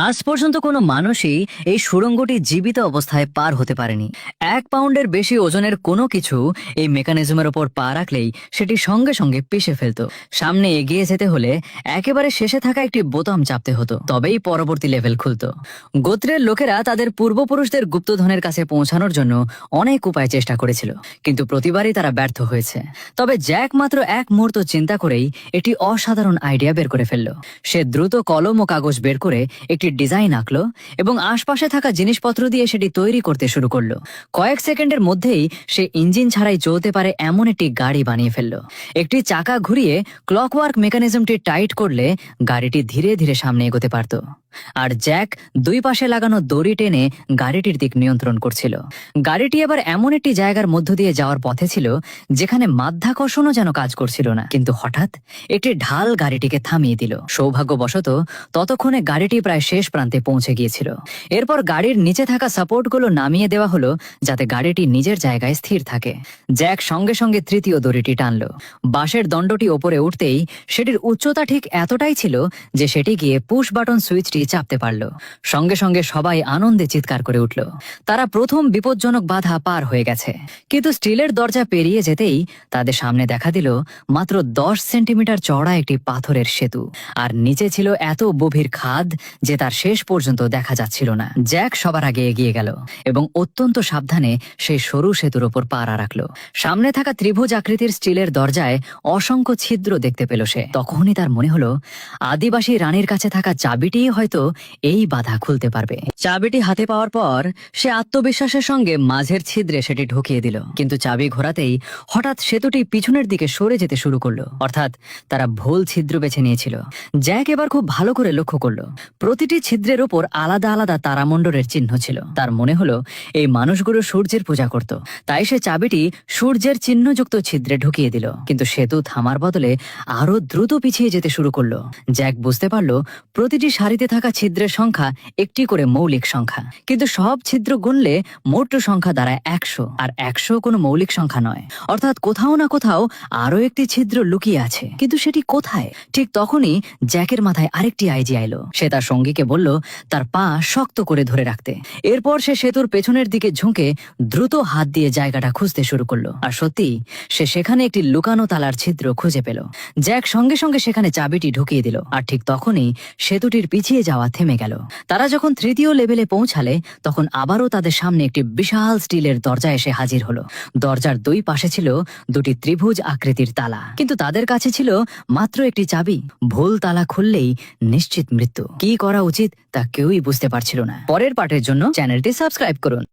আজ পর্যন্ত কোনো মানুষই এই সুড়ঙ্গটি জীবিত অবস্থায় পার হতে পারেনি। 1 পাউন্ডের বেশি ওজনের কোনো কিছু এই মেকানিজমের ওপর পা রাখলেই সেটি সঙ্গে সঙ্গে পিষে ফেলত। সামনে এগিয়ে যেতে হলে একেবারে শেষে থাকা একটি বোতাম চাপতে হতো, তবেই পরবর্তী লেভেল খুলত। গোত্রের লোকেরা তাদের পূর্বপুরুষদের গুপ্তধনের কাছে পৌঁছানোর জন্য অনেক উপায় চেষ্টা করেছিল, কিন্তু প্রতিবারই তারা ব্যর্থ হয়েছে। তবে জ্যাক মাত্র এক মুহূর্ত চিন্তা করেই একটি অসাধারণ আইডিয়া বের করে ফেলল। সে দ্রুত কলম ও কাগজ বের করে একটি ডিজাইন আঁকলো এবং আশপাশে থাকা জিনিসপত্র দিয়ে সেটি তৈরি করতে শুরু করলো। কয়েক সেকেন্ডের মধ্যেই সে ইঞ্জিন ছাড়াই চলতে পারে এমন একটি গাড়ি বানিয়ে ফেললো। একটি চাকা ঘুরিয়ে ক্লকওয়ার্ক মেকানিজমটি টাইট করলে গাড়িটি ধীরে ধীরে সামনে এগোতে পারত, আর জ্যাক দুই পাশে লাগানো দড়ি টেনে গাড়িটির দিক নিয়ন্ত্রণ করছিল। গাড়িটি এবার এমন একটি জায়গার মধ্য দিয়ে যাওয়ার পথে ছিল যেখানে মাধ্যাকর্ষণও যেন কাজ করছিল না, কিন্তু হঠাৎ একটি ঢাল গাড়িটিকে থামিয়ে দিল। সৌভাগ্যবশত ততক্ষণে গাড়িটি প্রায় শেষ প্রান্তে পৌঁছে গিয়েছিল। এরপর গাড়ির নিচে থাকা সাপোর্টগুলো নামিয়ে দেওয়া হলো যাতে গাড়িটি নিজের জায়গায় স্থির থাকে। জ্যাক সঙ্গে সঙ্গে তৃতীয় দড়িটি টানল। বাঁশের দণ্ডটি ওপরে উঠতেই সেটির উচ্চতা ঠিক এতটাই ছিল যে সেটি গিয়ে পুশ বাটন সুইচটি চাপতে পারল। সঙ্গে সঙ্গে সবাই আনন্দে চিৎকার করে উঠল। তারা প্রথম বিপজ্জনক বাধা পার হয়ে গেছে। কিন্তু স্টিলের দরজা পেরিয়ে যেতেই তাদের সামনে দেখা দিল মাত্র 10 সেন্টিমিটার চওড়া একটি পাথরের সেতু, আর নিচে ছিল এত গভীর খাদ যে তার শেষ পর্যন্ত দেখা যাচ্ছিল না। জ্যাক সবার আগে এগিয়ে গেল এবং অত্যন্ত সাবধানে সেই সরু সেতুর ওপর পা রাখল। সামনে থাকা ত্রিভুজ আকৃতির স্টিলের দরজায় অসংখ্য ছিদ্র দেখতে পেল সে। তখনই তার মনে হলো আদিবাসী রানীর কাছে থাকা চাবিটি হয়তো এই বাধা খুলতে পারবে। চাবিটি হাতে পাওয়ার পর সে আত্মবিশ্বাসের সঙ্গে মাঝের ছিদ্রে সেটি ঢুকিয়ে দিল, কিন্তু চাবি ঘোরাতেই হঠাৎ সেতুটি পিছনের দিকে সরে যেতে শুরু করলো, অর্থাৎ তারা ভুল ছিদ্র বেছে নিয়েছিল। জ্যাক এবার খুব ভালো করে লক্ষ্য করলো প্রতিটি ছিদ্রের ওপর আলাদা আলাদা তারামণ্ডলের চিহ্ন ছিল। তার মনে হলো এই মানুষগুলো সূর্যের পূজা করত, তাই সে চাবিটি সূর্যের চিহ্নযুক্ত ছিদ্রে ঢুকিয়ে দিল। কিন্তু সেতু থামার বদলে আরো দ্রুত পিছিয়ে যেতে শুরু করলো। জ্যাক বুঝতে পারলো প্রতিটি সারিতে থাকা ছিদ্রের সংখ্যা একটি করে মৌলিক সংখ্যা, কিন্তু সব ছিদ্র গুনলে মোট সংখ্যা দাঁড়ায় 100, আর 100 কোনো মৌলিক সংখ্যা নয়। অর্থাৎ কোথাও না কোথাও আরো একটি ছিদ্র লুকিয়ে আছে, কিন্তু সেটি কোথায়? ঠিক তখনই জ্যাকের মাথায় আরেকটি আইডিয়া এলো। সে তার সঙ্গীকে বলল তার পা শক্ত করে ধরে রাখতে। এরপর সে সেতুর পেছনের দিকে ঝুঁকে দ্রুত হাত দিয়ে জায়গাটা খুঁজতে শুরু করলো, আর সত্যি সে সেখানে একটি লুকানো তালার ছিদ্র খুঁজে পেল। জ্যাক সঙ্গে সঙ্গে সেখানে চাবিটি ঢুকিয়ে দিল, আর ঠিক তখনই সেতুটির পিছিয়ে যাওয়া থেমে গেল। তারা যখন তৃতীয় লেভেলে পৌঁছালে তখন আবারও তাদের সামনে একটি বিশাল স্টিলের দরজা এসে হাজির হলো। দরজার দুই পাশে ছিল দুটি ত্রিভুজ আকৃতির তালা, কিন্তু তাদের কাছে ছিল মাত্র একটি চাবি। ভুল তালা খুললেই নিশ্চিত মৃত্যু। কি করা উচিত তা কেউই বুঝতে পারছিল না। পরের পার্টের জন্য চ্যানেলটি সাবস্ক্রাইব করুন।